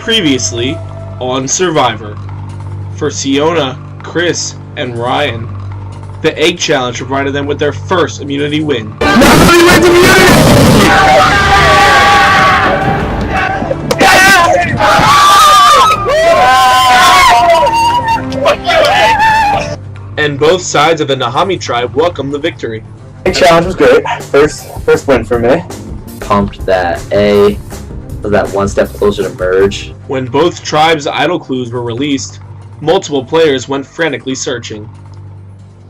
Previously on Survivor. For Siona, Chris, and Ryan, the Egg Challenge provided them with their first immunity win. And both sides of the Nahami tribe welcomed the victory. Egg Challenge was great. First win for me. Pumped that A was that one step closer to merge. When both tribes' idol clues were released, multiple players went frantically searching.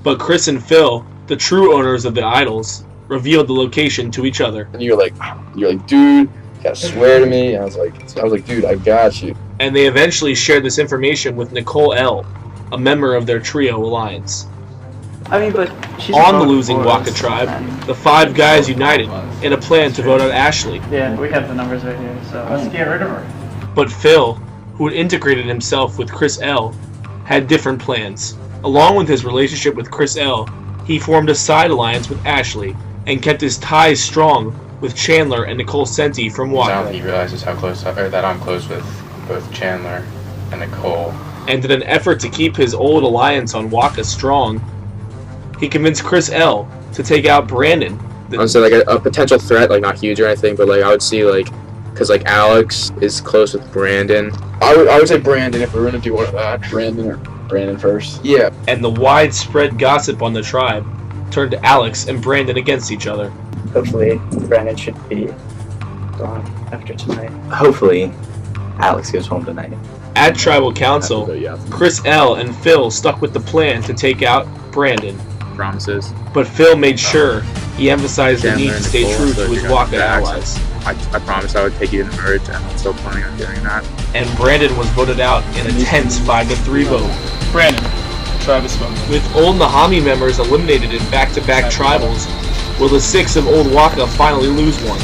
But Chris and Phil, the true owners of the idols, revealed the location to each other. And you're like, dude, you gotta swear to me. And I was like, dude, I got you. And they eventually shared this information with Nicole L., a member of their trio alliance. I mean, but she's on the losing Waka tribe, the five guys united in a plan to vote out Ashley. Yeah, we have the numbers right here, so let's get rid of her. But Phil, who had integrated himself with Chris L., had different plans. Along with his relationship with Chris L., he formed a side alliance with Ashley and kept his ties strong with Chandler and Nicole Senti from Waka. Now he realizes that I'm close with both Chandler and Nicole. And in an effort to keep his old alliance on Waka strong, he convinced Chris L. to take out Brandon. I would say like a potential threat, like not huge or anything, but like I would see like, because like Alex is close with Brandon. I would say Brandon if we were gonna do one of that. Brandon first. Yeah. And the widespread gossip on the tribe turned Alex and Brandon against each other. Hopefully, Brandon should be gone after tonight. Hopefully, Alex goes home tonight. At Tribal Council, Chris L. and Phil stuck with the plan to take out Brandon. Promises. But Phil made sure he emphasized the need to stay Nicole, true to his Waka allies. I promised I would take you to the merge, and I'm still planning on doing that. And Brandon was voted out in a tense 5-3 vote. Brandon, tribe is spoken. With old Nahami members eliminated in back-to-back tribals, will the 6 of Old Waka finally lose one?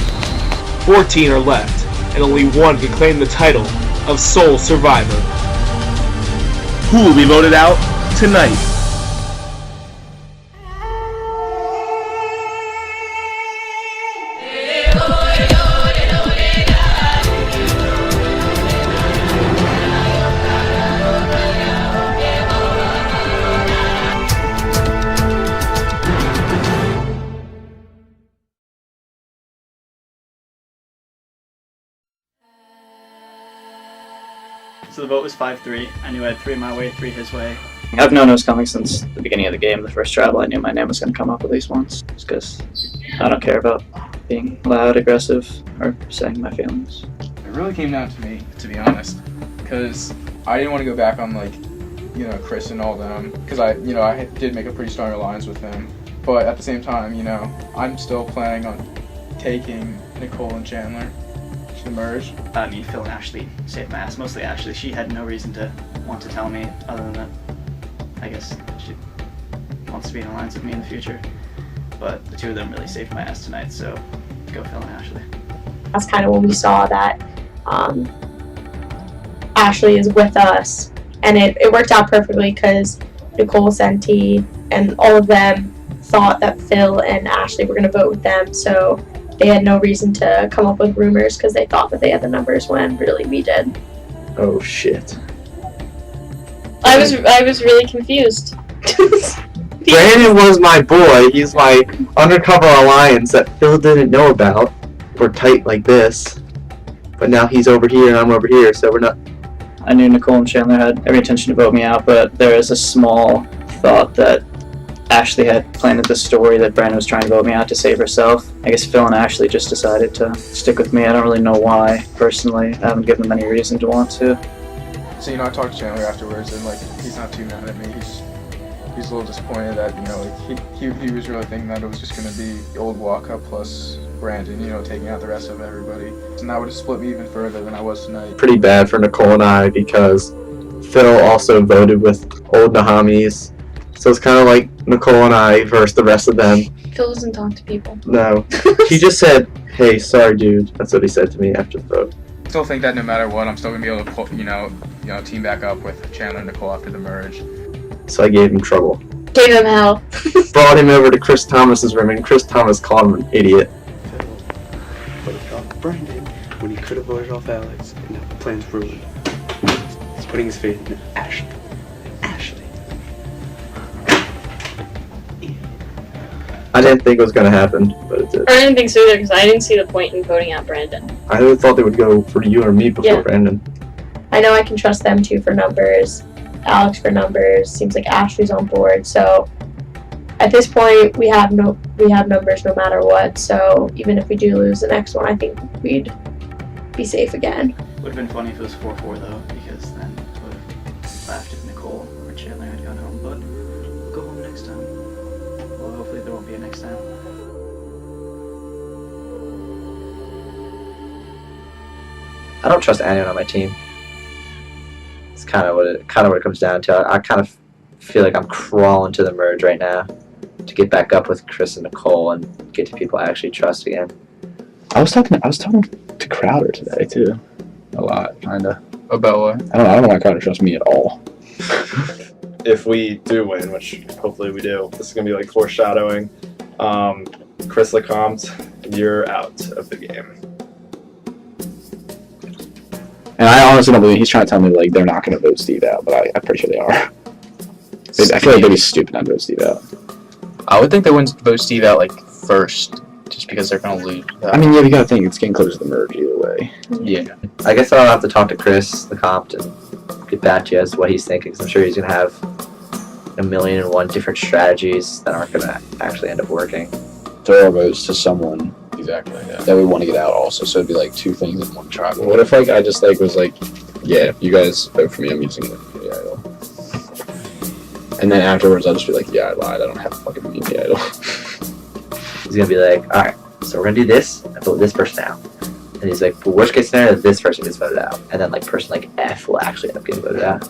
14 are left, and only one can claim the title of sole survivor. Who will be voted out tonight? So the vote was 5-3. I knew I had 3 my way, 3 his way. I've known it was coming since the beginning of the game. The first travel, I knew my name was going to come up at least once. Just because I don't care about being loud, aggressive, or saying my feelings. It really came down to me, to be honest, because I didn't want to go back on Chris and all them, because I did make a pretty strong alliance with him. But at the same time, I'm still planning on taking Nicole and Chandler to the merge. I mean, Phil and Ashley saved my ass. Mostly Ashley. She had no reason to want to tell me, other than that I guess she wants to be in alliance with me in the future. But the two of them really saved my ass tonight, so go Phil and Ashley. That's kind of when we saw that Ashley is with us, and it worked out perfectly because Nicole Senti and all of them thought that Phil and Ashley were going to vote with them, so they had no reason to come up with rumors because they thought that they had the numbers when really we did. Oh shit. I was really confused. Brandon was my boy. He's my undercover alliance that Phil didn't know about. We're tight like this, but now he's over here and I'm over here, so we're not. I knew Nicole and Chandler had every intention to vote me out, but there is a small thought that Ashley had planted the story that Brandon was trying to vote me out to save herself. I guess Phil and Ashley just decided to stick with me. I don't really know why, personally. I haven't given them any reason to want to. So I talked to Chandler afterwards, and he's not too mad at me. He's a little disappointed that he was really thinking that it was just gonna be the old Waka plus Brandon, taking out the rest of everybody, and that would have split me even further than I was tonight. Pretty bad for Nicole and I because Phil also voted with old Nahamis, so it's kind of like Nicole and I versus the rest of them. Phil doesn't talk to people. No, he just said, "Hey, sorry, dude." That's what he said to me after the vote. I still think that no matter what, I'm still gonna be able to pull, team back up with Chandler and Nicole after the merge. So I gave him trouble. Gave him hell. Brought him over to Chris Thomas's room, and Chris Thomas called him an idiot. Brandon, when he could have voted off Alex, and now the plan's ruined. He's putting his faith in Ashley. Ashley. I didn't think it was gonna happen, but it did. I didn't think so either because I didn't see the point in voting out Brandon. I really thought they would go for you or me before Brandon. I know I can trust them too for numbers. Alex for numbers. Seems like Ashley's on board. So at this point, we have numbers no matter what. So even if we do lose the next one, I think we'd be safe again. Would have been funny if it was 4-4 though, because then it would have laughed if Nicole or Chandler had gone home. But we'll go home next time. Well, hopefully there won't be a next time. I don't trust anyone on my team. It's kind of what it comes down to. I kind of feel like I'm crawling to the merge right now to get back up with Chris and Nicole and get to people I actually trust again. I was talking to Crowder today too, a lot, kinda. About what? I don't know why Crowder trusts me at all. If we do win, which hopefully we do, this is gonna be like foreshadowing. Chris Lecomte, you're out of the game. And I honestly don't believe he's trying to tell me like they're not going to vote Steve out, but I'm pretty sure they are. I feel like they'd be stupid not to vote Steve out. I would think they wouldn't vote Steve out like first, just because they're going to lose. I mean, yeah, you got to think it's getting closer to the merge either way. Yeah. I guess I'll have to talk to Chris Lecomte and get back to you as to what he's thinking, because I'm sure he's going to have 1,000,001 different strategies that aren't going to actually end up working. Throw our votes to someone Exactly, yeah. that we want to get out also, so it'd be like two things in one tribe. What if like I just like was like, yeah, you guys vote for me, I'm using the immunity idol. And then afterwards I'll just be like, yeah, I lied, I don't have a fucking immunity idol. He's going to be like, alright, so we're going to do this and vote this person out. And he's like, for worst case scenario, this person gets voted out. And then like person like F will actually end up getting voted out.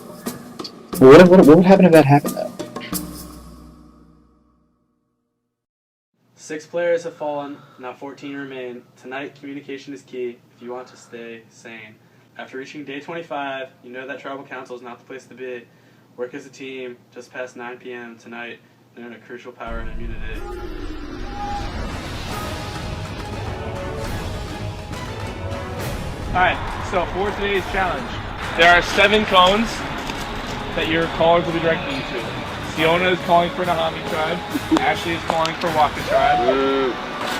What would happen if that happened though? 6 players have fallen, now 14 remain. Tonight, communication is key if you want to stay sane. After reaching day 25, you know that tribal council is not the place to be. Work as a team, just past 9 p.m. tonight, and earn a crucial power and immunity. Alright, so for today's challenge, there are 7 cones that your callers will be directing you to. Siona is calling for Nahami tribe. Ashley is calling for Waka tribe.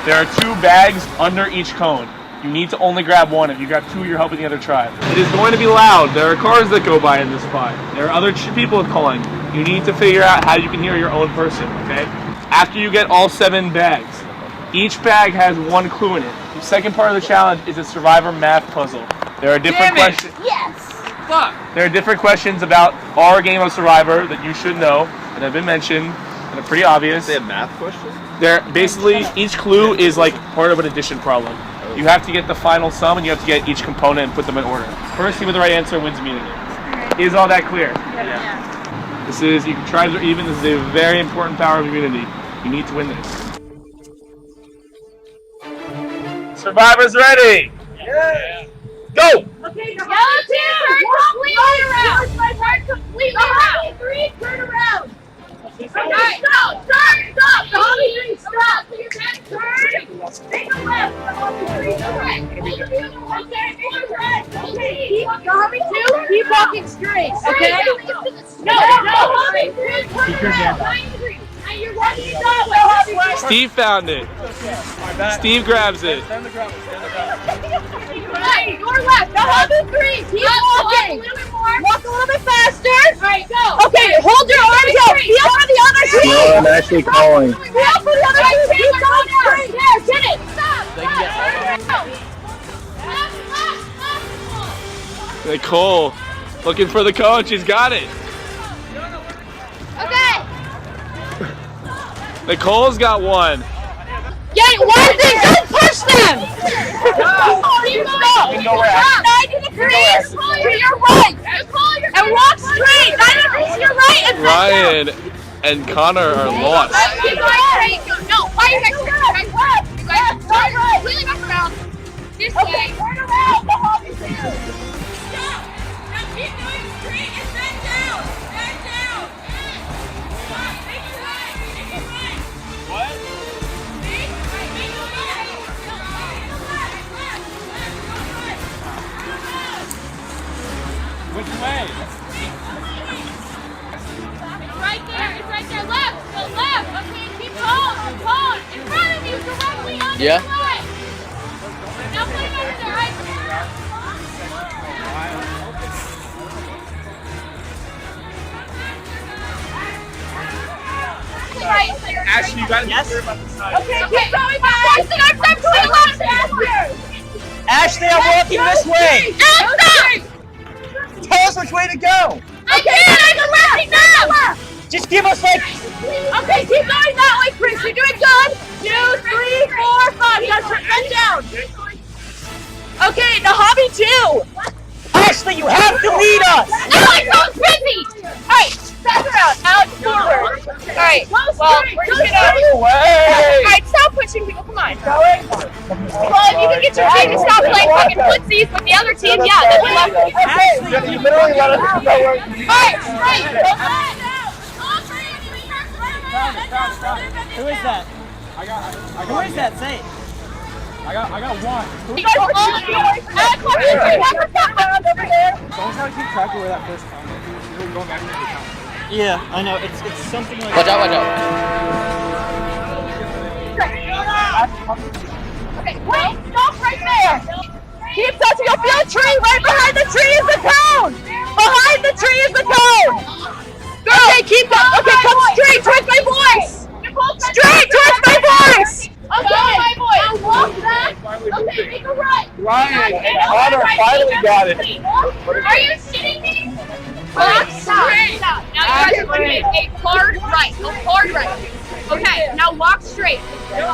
There are 2 bags under each cone. You need to only grab one. If you grab 2, you're helping the other tribe. It is going to be loud. There are cars that go by in this spot. There are other people calling. You need to figure out how you can hear your own person, okay? After you get all 7 bags, each bag has 1 clue in it. The second part of the challenge is a survivor math puzzle. There are different questions. Yes! Fuck! There are different questions about our game of Survivor that you should know that have been mentioned and are pretty obvious. They have math questions? They're basically, each clue is like part of an addition problem. You have to get the final sum and you have to get each component and put them in order. First team with the right answer wins immunity. Is all that clear? Yeah. This is, you can tribes are even, this is a very important power of immunity. You need to win this. Survivors ready! Yeah. Go! Okay, the yellow team, turn completely around. Turn completely around. 3, turn around. Okay, stop. Stop. The Holly 3, stop. Turn. Take a left. The Holly 3, correct. Okay, keep Holly 2. Keep walking straight. Okay. No, Holly 3, turn around. And you're walking up. Steve found it. Steve grabs it. Right, your left. Now hold the 3. Keep walking. A little bit more. Walk a little bit faster. All right, go. Okay, hold your arms out. Feel for the other team. No, I'm actually calling. Feel for the other team. Keep going straight. There, get it. Stop. Nicole, looking for the cone. She's got it. Okay. Nicole's got 1. Get one thing. Don't push them. Keep going. 90 degrees to your right. And walk straight. 90 degrees to your right. And Ryan and Connor are lost. Keep going straight. No, why are you guys turning back? You guys turn completely back around. This way. Turn around. The hog is there. Stop. Now keep going straight and bend down. Bend down. Stop. Make it right. Make it right. What? Which way? It's right there. It's right there. Left. Go left. Okay, keep going. Keep going. In front of you, directly on the left. Now put it over there, right? Right. Ashley, you gotta Yes. be clear about the side. Okay, keep going, guys. I'm to the left. Ashley, I'm walking this way. Ashley! Tell us which way to go. I can't. I'm left now. Just give us like. Okay, keep going that way, Chris. You're doing good. 2, 3, 4, 5. You gotta turn that down. Okay, now hobby 2. Ashley, you have to lead us. Alex, I was busy. All right, back around. Alex, forward. All right. Well, we're just gonna. All right, stop pushing people. Come on. Well, if you can get your team to stop playing fucking footsies with the other team, yeah, then we love you. Ashley, you literally let us know where. All right, straight. Who is that? Who is that? Say it. I got one. You guys are all over there. Someone's gotta keep track of where that first time is. You're going back to the count. Yeah, I know. It's something like. Watch out, watch out. Okay, wait, stop right there. Keep touching. You'll feel a tree. Right behind the tree is the cone. Behind the tree is the cone. Okay, keep up. Okay, come straight towards my voice. Straight towards my voice. Okay, my voice. Now walk back. Okay, make a right. Ryan and Connor finally got it. Are you kidding me? Walk straight. Now you guys are going to make a hard right. A hard right. Okay, now walk straight. Here's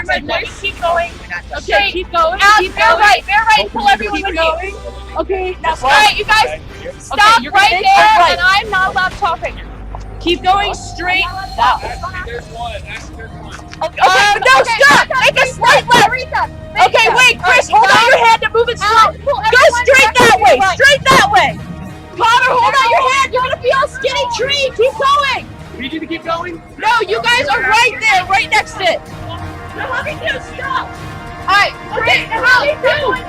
my voice. Keep going. Okay, keep going. Keep going. Bear right. Pull everyone with you. Okay, now right, you guys stop right there, and I'm not allowed to talk right now. Keep going straight. That way. There's one. There's one. Okay, no, stop! Make a slight left! Okay, wait, Chris, hold out your hand and move it slow. Go straight that way! Straight that way! Connor, hold out your hand! You're gonna feel a skinny tree! Keep going! We need you to keep going? No, you guys are right there, right next to it! Now let me do stop! Alright, okay, now how you doing?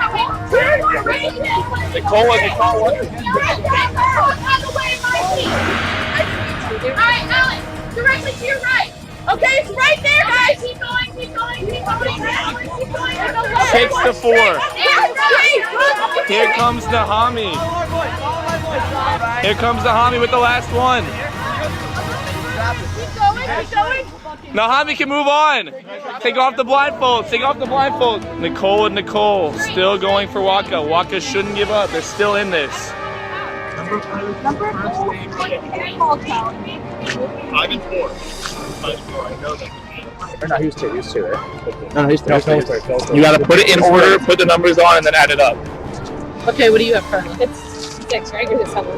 Nicole. You're out of the way of my team! Alright, Alex, directly to your right! Okay, it's right there, guys! Keep going, keep going, keep going! Keep going! Takes the 4. Here comes the Hami. Here comes the Hami with the last one. Keep going, keep going! Now Hami can move on. Take off the blindfold. Take off the blindfold. Nicole and Nicole still going for Waka. Waka shouldn't give up. They're still in this. Number 4. I'm in 4. I know that. Or no, he was 2, right? No, he's 3. You gotta put it in order, put the numbers on, and then add it up. Okay, what do you have currently? It's 6, right? Or is it 7?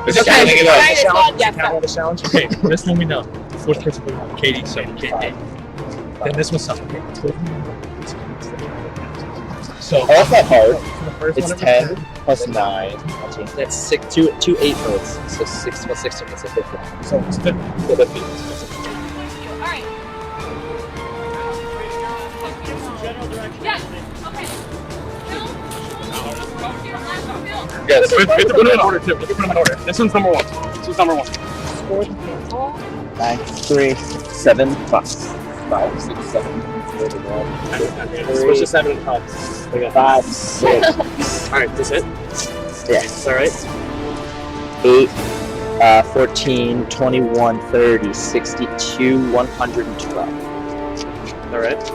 It's just counting it up. Yes, Okay, this one we know. Fourth person we know. Katie, so Katie. Then this was something. So Oh, that's not hard. It's 10 plus 9. That's 6, 2 8 votes. So 6 plus 16 is 50. So it's 50. Alright. Yes, okay. Yes, we have to put it in order too. We have to put them in order. This one's number 1. This one's number 1. 9, 3, 7, 5, 6, 7, 8, Switch to 7 and 5. 5, 6. Alright, that's it? Yeah. Alright. 8, 14, 21, 30, 62, 112. Alright.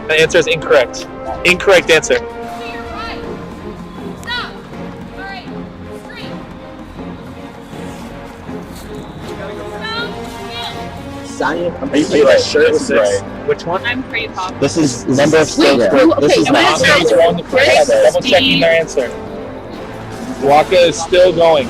The answer is incorrect. Incorrect answer. To your right. Stop. Alright. Straight. Are you sure this is right? Which one? I'm pretty pop. This is number of skills. Wait, This is I'm gonna not. start with Wrong. Chris, Double checking Steve. their answer. Waka is still going.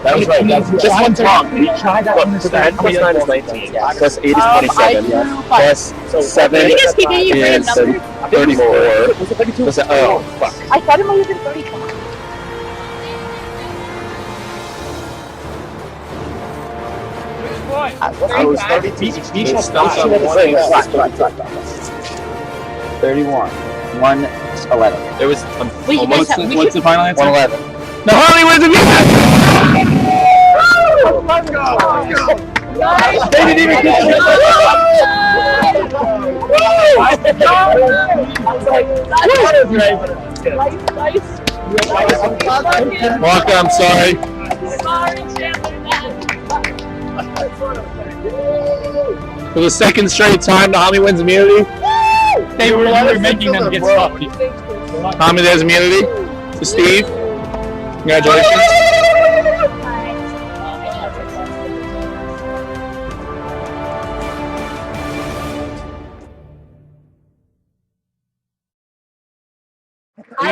That was right. This one's wrong. We tried that one. Plus 9 is 19. Plus 8 is 27. Plus 7 You guys keep getting random is numbers. 34. Plus, oh, fuck. I thought it might have been 35. I was 35. 32. Stop. 31. 111. It was Wait, you guys almost. have- we What's the final answer? 111. The Harley wins the music. Let's go! They didn't even get Walker, I'm sorry. For the second straight time, the Tommy wins immunity. They were making them get sloppy. Tommy, there's immunity. To Steve. Congratulations. I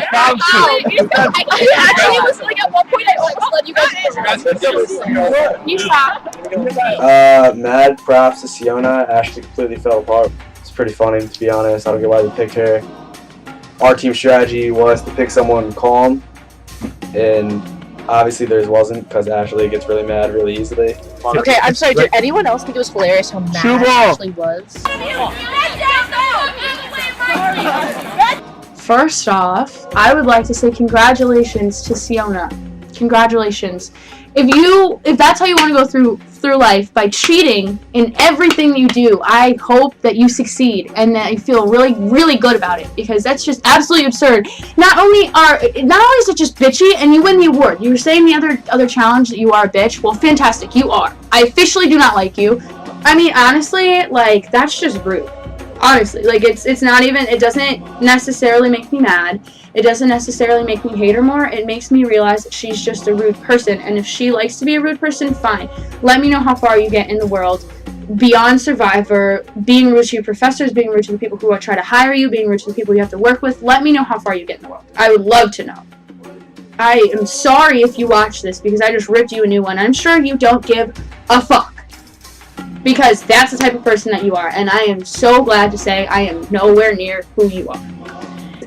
actually was like, at one point I almost let you guys You stop. Mad props to Siona. Ashley completely fell apart. It's pretty funny, to be honest. I don't get why they picked her. Our team strategy was to pick someone calm, and obviously theirs wasn't because Ashley gets really mad really easily. Okay, I'm sorry. Did anyone else think it was hilarious how mad Shoe ball. Ashley was? First off, I would like to say congratulations to Siona. Congratulations. If that's how you want to go through life, by cheating in everything you do, I hope that you succeed and that you feel really, really good about it, because that's just absolutely absurd. Not only is it just bitchy and you win the award. You were saying the other challenge that you are a bitch. Well, fantastic, you are. I officially do not like you. I mean, honestly, like, that's just rude. Honestly, like, it's not even, it doesn't necessarily make me mad. It doesn't necessarily make me hate her more. It makes me realize that she's just a rude person, and if she likes to be a rude person, fine. Let me know how far you get in the world beyond Survivor, being rude to your professors, being rude to the people who try to hire you, being rude to the people you have to work with. Let me know how far you get in the world. I would love to know. I am sorry if you watch this, because I just ripped you a new one. I'm sure you don't give a fuck, because that's the type of person that you are, and I am so glad to say I am nowhere near who you are.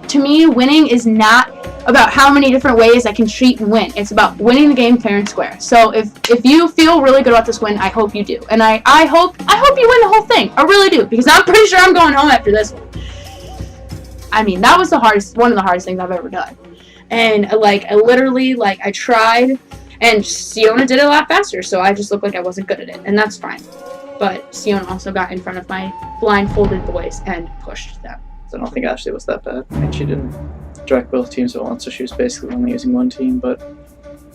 To me, winning is not about how many different ways I can cheat and win. It's about winning the game fair and square. So if you feel really good about this win, I hope you do. And I hope you win the whole thing. I really do, because I'm pretty sure I'm going home after this one. I mean, that was one of the hardest things I've ever done. And I tried, and Siona did it a lot faster, so I just looked like I wasn't good at it, and that's fine. But Siona also got in front of my blindfolded boys and pushed them. I don't think Ashley was that bad. I mean, she didn't direct both teams at once, so she was basically only using one team, but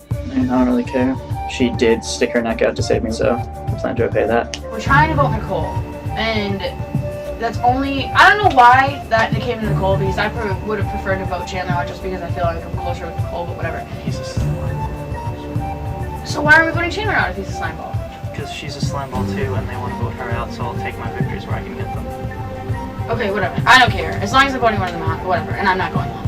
I mean, I don't really care. She did stick her neck out to save me, so I plan to repay that. We're trying to vote Nicole, and that's only, I don't know why that came to Nicole, because I would have preferred to vote Chandler out just because I feel like I'm closer with Nicole, but whatever. He's a slime. So why are we voting Chandler out if he's a slime ball? Because she's a slime ball too, and they want to vote her out, so I'll take my victories where I can get them. Okay, whatever. I don't care. As long as I'm voting one of them out, whatever, and I'm not going home.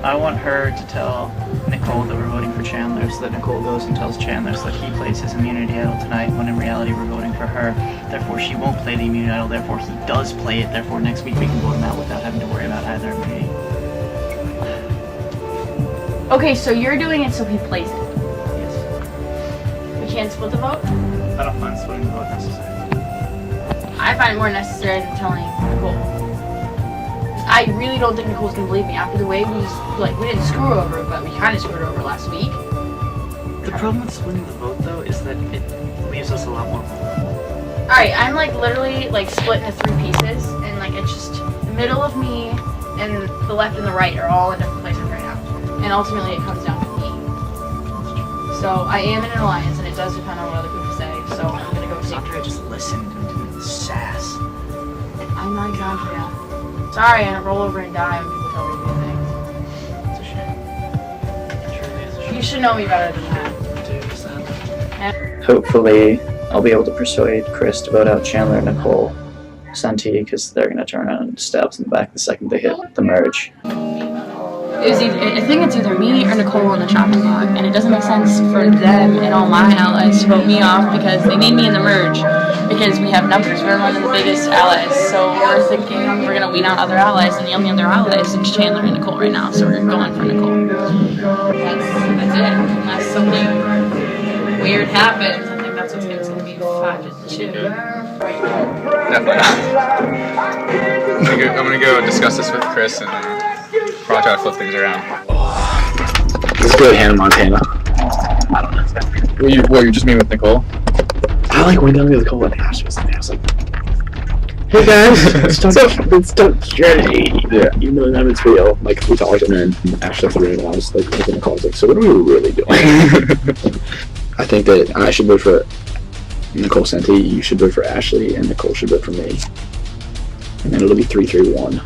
I want her to tell Nicole that we're voting for Chandler, so that Nicole goes and tells Chandler so that he plays his immunity idol tonight, when in reality we're voting for her. Therefore she won't play the immunity idol, therefore he does play it, therefore next week we can vote him out without having to worry about either immunity. Okay, so you're doing it so he plays it. Yes. We can't split the vote? I don't find splitting the vote necessary. I find it more necessary than telling Nicole. I really don't think Nicole's gonna believe me after the way we didn't screw her over, but we kind of screwed her over last week. The problem with splitting the vote though is that it leaves us a lot more. Alright, I'm literally split into 3 pieces, and it's just the middle of me and the left and the right are all in different places right now. And ultimately it comes down to me. So I am in an alliance, and it does depend on what other people say, so I'm gonna go secret. Just listen to the sass. I'm not exactly that. Sorry, I don't roll over and die when people tell me things. It's a shame. It truly is a shame. You should know me better than that. Hopefully, I'll be able to persuade Chris to vote out Chandler and Nicole Senti, because they're going to turn around and stab us in the back the second they hit the merge. I think it's either me or Nicole on the chopping block, and it doesn't make sense for them and all my allies to vote me off because they need me in the merge, because we have numbers. We're one of the biggest allies, so we're thinking we're going to weed out other allies, and the only other allies is Chandler and Nicole right now, so we're going for Nicole. That's it, unless something weird happens. I think that's what's going to be 5-2. Definitely not. I'm gonna go discuss this with Chris and Probably try to flip things around. Let's go Hannah Montana. I don't know. What you just mean with Nicole? I like went down to Nicole and Ashley was there. I was like, hey guys, let's talk strategy. Yeah. Even though that was real. Like, we talked and then Ashley left the room and I was like, looking at Nicole, I was like, so what are we really doing? I think that I should vote for Nicole Senti, you should vote for Ashley, and Nicole should vote for me. And then it'll be 3-3-1.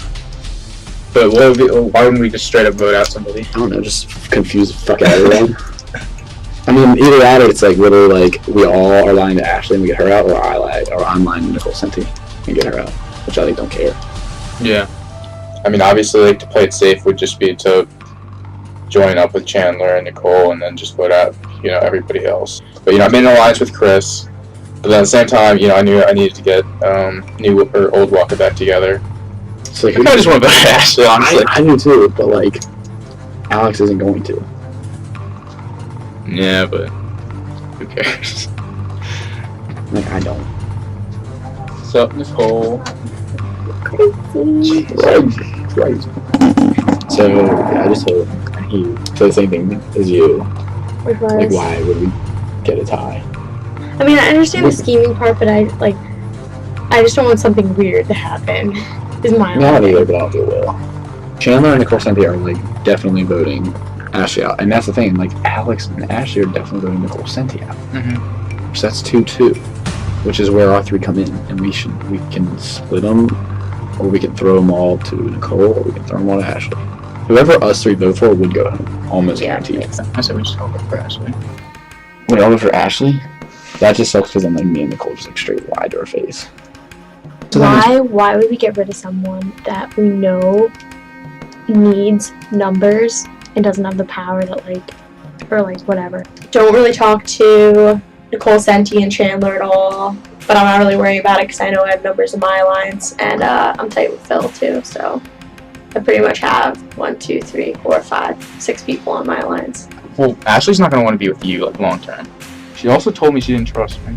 But why wouldn't we just straight up vote out somebody? I don't know, just confuse the fuck out of everyone. I mean, either that or it's like literally like we all are lying to Ashley and we get her out, or I'm lying to Nicole Senti and get her out, which I like don't care. Yeah. I mean, obviously, like to play it safe would just be to join up with Chandler and Nicole and then just vote out, everybody else. But I made an alliance with Chris. But then at the same time, I knew I needed to get new or old Walker back together. So like, I just want to vote for Ashley, honestly. I do too, but like, Alex isn't going to. Yeah, but who cares? Like, I don't. What's up, Nicole? Crazy. So, yeah, I just told him, he said the same thing as you. Which was? Like, why would we get a tie? I mean, I understand the scheming part, but I just don't want something weird to happen. Is my Not either, but I don't feel well. Chandler and Nicole Senti are like definitely voting Ashley out, and that's the thing. Like, Alex and Ashley are definitely voting Nicole Senti out. Mm-hmm. So that's 2-2, which is where our three come in, and we can split them, or we can throw them all to Nicole, or we can throw them all to Ashley. Whoever us three vote for would go home, almost guaranteed. I said we just all vote for Ashley. Wait, all vote for Ashley? That just sucks because then like me and Nicole just like straight lied to her face. So why would we get rid of someone that we know needs numbers and doesn't have the power that whatever. Don't really talk to Nicole Senti and Chandler at all, but I'm not really worrying about it because I know I have numbers in my alliance, and I'm tight with Phil too, so I pretty much have 1, 2, 3, 4, 5, 6 people on my alliance. Well, Ashley's not going to want to be with you like long term. She also told me she didn't trust me.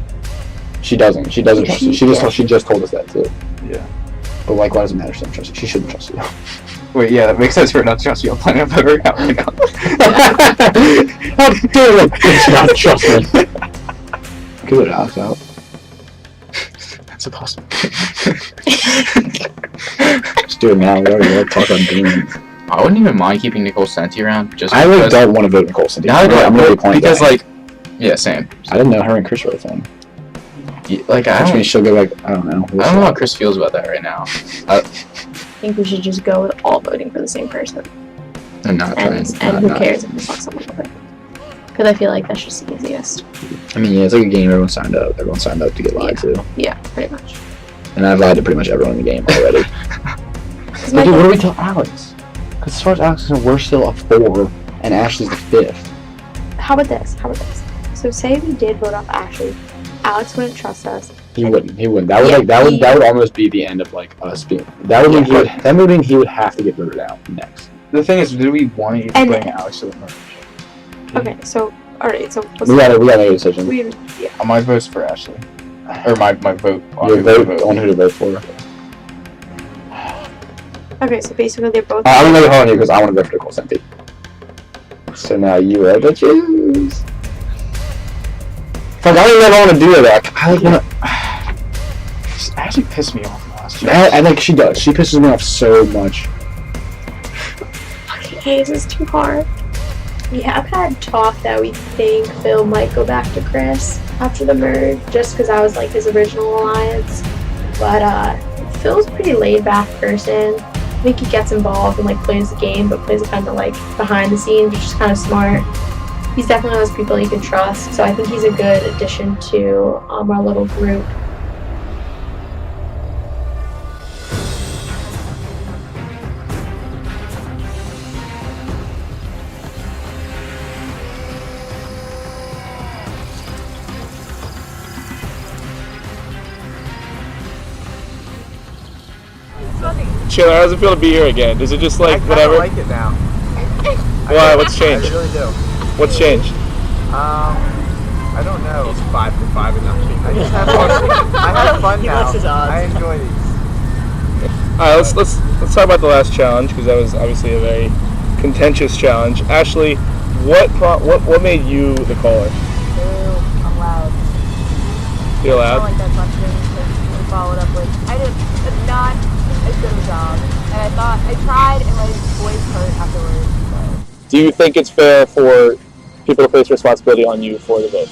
She doesn't trust you. She just told us that too. Yeah. But like, why does it matter? She doesn't trust you. She shouldn't trust you. Wait, yeah, that makes sense for her not to trust you. I'm planning on voting her out right now. How dare you not trust me? Give it Alex out. That's impossible. Just do it now. We already talk about gaming. I wouldn't even mind keeping Nicole Senti around. Just I really don't want to vote Nicole Senti. I'm really playing because that. yeah, same. I didn't know her and Chris were a thing. Yeah, I don't mean she'll go like, I don't know. I don't know how Chris feels about that right now. I think we should just go with all voting for the same person. And not and who cares if we fuck someone over? Because I feel like that's just the easiest. I mean, yeah, it's like a game. Everyone signed up. Everyone signed up to get lied to. Yeah, pretty much. And I've lied to pretty much everyone in the game already. But dude, what do we tell Alex? Because as far as Alex is concerned, we're still a 4, and Ashley's the 5th. How about this? So say we did vote off Ashley, Alex wouldn't trust us. He wouldn't. That would that would almost be the end of like us being. That would mean he would have to get voted out next. The thing is, do we want to even bring Alex to the merge? Okay, so alright, so we gotta make a decision. My vote's for Ashley, or my vote. Your vote on who to vote for. Okay, so basically they're both. I'm gonna hold on here because I want to vote for Nicole Senti. So now you have to choose. Fuck, I don't even want to do that. I like want to. Ashley pissed me off last year. I think she does. She pisses me off so much. Okay, this is too hard. We have had talk that we think Phil might go back to Chris after the merge, just because I was like his original alliance. But Phil's a pretty laid back person. I think he gets involved and like plays the game, but plays it kind of like behind the scenes, which is kind of smart. He's definitely one of those people you can trust, so I think he's a good addition to our little group. Chandler, how does it feel to be here again? Is it just like whatever? I like it now. Why? What's changed? I really do. What's changed? I don't know. It's 5 for 5 enough. I just have fun. I have fun now. I enjoy these. All right, let's talk about the last challenge because that was obviously a very contentious challenge. Ashley, what made you the caller? I'm loud. You're I loud. don't like that question because we followed up with I did not as good of a job, and I thought I tried and my voice hurt afterwards. So. Do you think it's fair for people to place responsibility on you for the vote?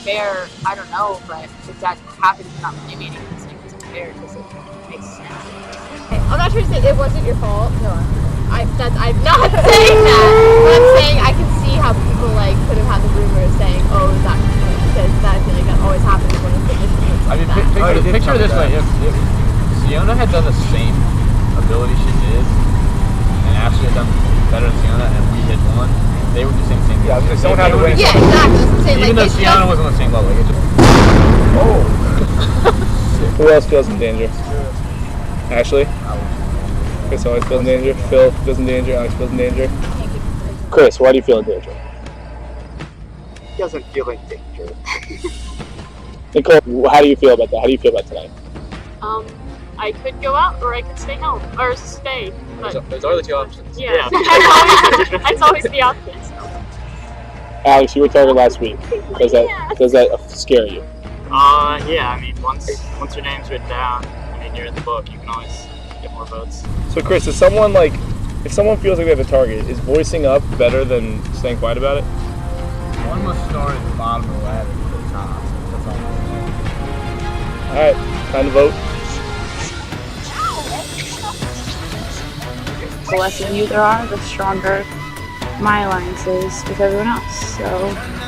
Fair, I don't know, but if that happens in that many meetings, it's unfair because it makes sense. Hey, I'm not trying to say it wasn't your fault. No, I'm not saying that. But I'm saying I can see how people could have had the rumors saying, "Oh, is that?" Because I feel like that always happens when it's positions like that. Picture it this way: if Siona had done the same ability she did, and Ashley had done better than Siona, and we had won, they would be saying the same thing. Yeah, because someone had to win. Yeah, exactly. That's what I'm saying. Even though Siona wasn't on the same level, it just. Oh. Who else feels in danger? Ashley? Chris always feels in danger. Phil feels in danger. Alex feels in danger. Chris, why do you feel in danger? He doesn't feel in danger. Nicole, how do you feel about that? How do you feel about tonight? I could go out or I could stay home or stay. But Those are the two options. yeah, that's always the option. So. Alex, you were targeted last week. Does that scare you? Yeah. I mean, once your name's written down, I mean, you're in the book. You can always get more votes. So, Chris, if someone feels like they have a target, is voicing up better than staying quiet about it? One must start at the bottom of the ladder to the top. That's all I'm saying. All right, time to vote. The less of you there are, the stronger my alliance is with everyone else. So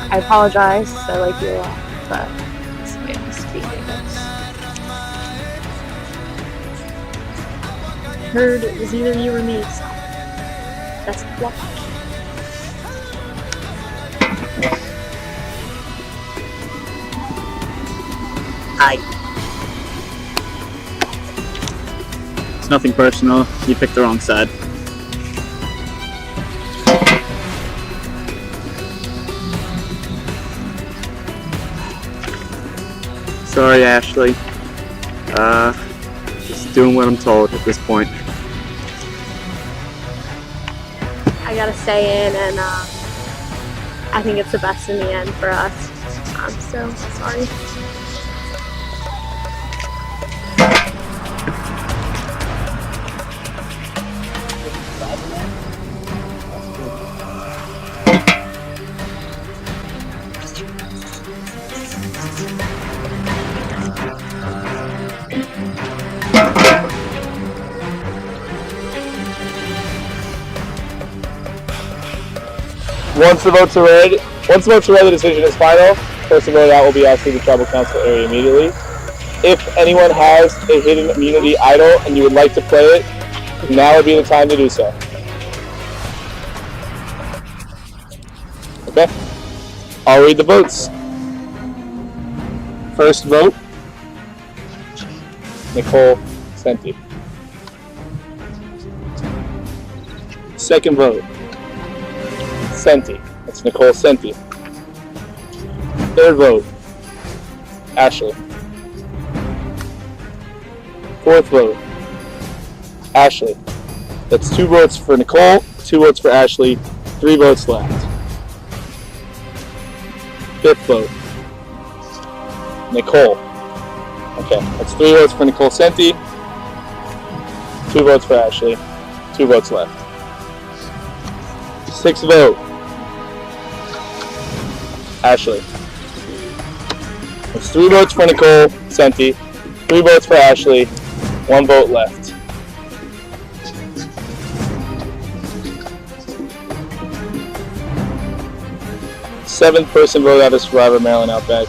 I apologize. I like you a lot, but it's the way it has to be, I guess. Heard it was either you or me, so that's the luck. Hi. It's nothing personal. You picked the wrong side. Sorry, Ashley. Just doing what I'm told at this point. I gotta stay in, and I think it's the best in the end for us. I'm so sorry. Once the votes are read, the decision is final. Person voted out will be asked to the tribal council area immediately. If anyone has a hidden immunity idol and you would like to play it, now would be the time to do so. Okay. I'll read the votes. First vote, Nicole Senti. Second vote, Senti. That's Nicole Senti. Third vote, Ashley. Fourth vote, Ashley. That's 2 votes for Nicole, 2 votes for Ashley, 3 votes left. Fifth vote, Nicole. Okay, that's 3 votes for Nicole Senti, 2 votes for Ashley, 2 votes left. Sixth vote, Ashley. That's 3 votes for Nicole Senti, 3 votes for Ashley, 1 vote left. Seventh person voted out of Survivor Maryland Outback.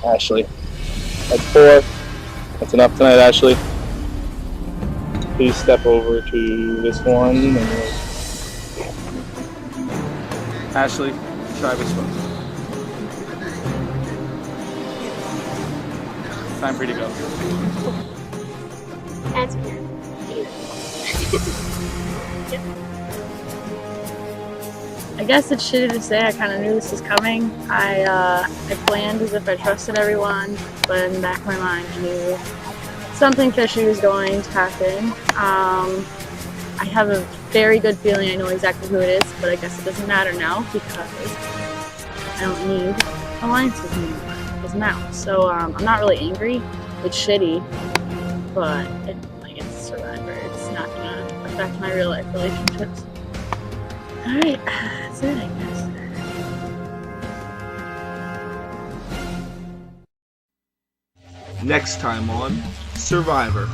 Ashley. That's 4. That's enough tonight, Ashley. Please step over to this one. And Ashley, try which one. Time for you to go. Answer. I guess it's shitty to say I kind of knew this was coming. I planned as if I trusted everyone, but in the back of my mind I knew something fishy is going to happen. I have a very good feeling I know exactly who it is, but I guess it doesn't matter now because I don't need alliances anymore because now. So I'm not really angry. It's shitty, but like it's Survivor. It's not gonna affect my real life relationships. All right, that's it, I guess. Next time on Survivor.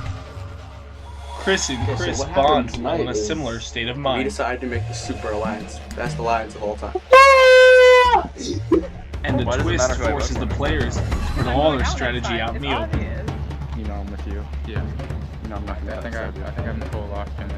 Chris and Okay, so Chris what bond happened tonight on a is similar state of We mind. decided to make the Super Alliance, best alliance of all time. And the Why does it twist matter who I forces vote the for? players to put all their strategy out in the open. You know I'm with you. Yeah. You know I'm not gonna I think I'm full locked in.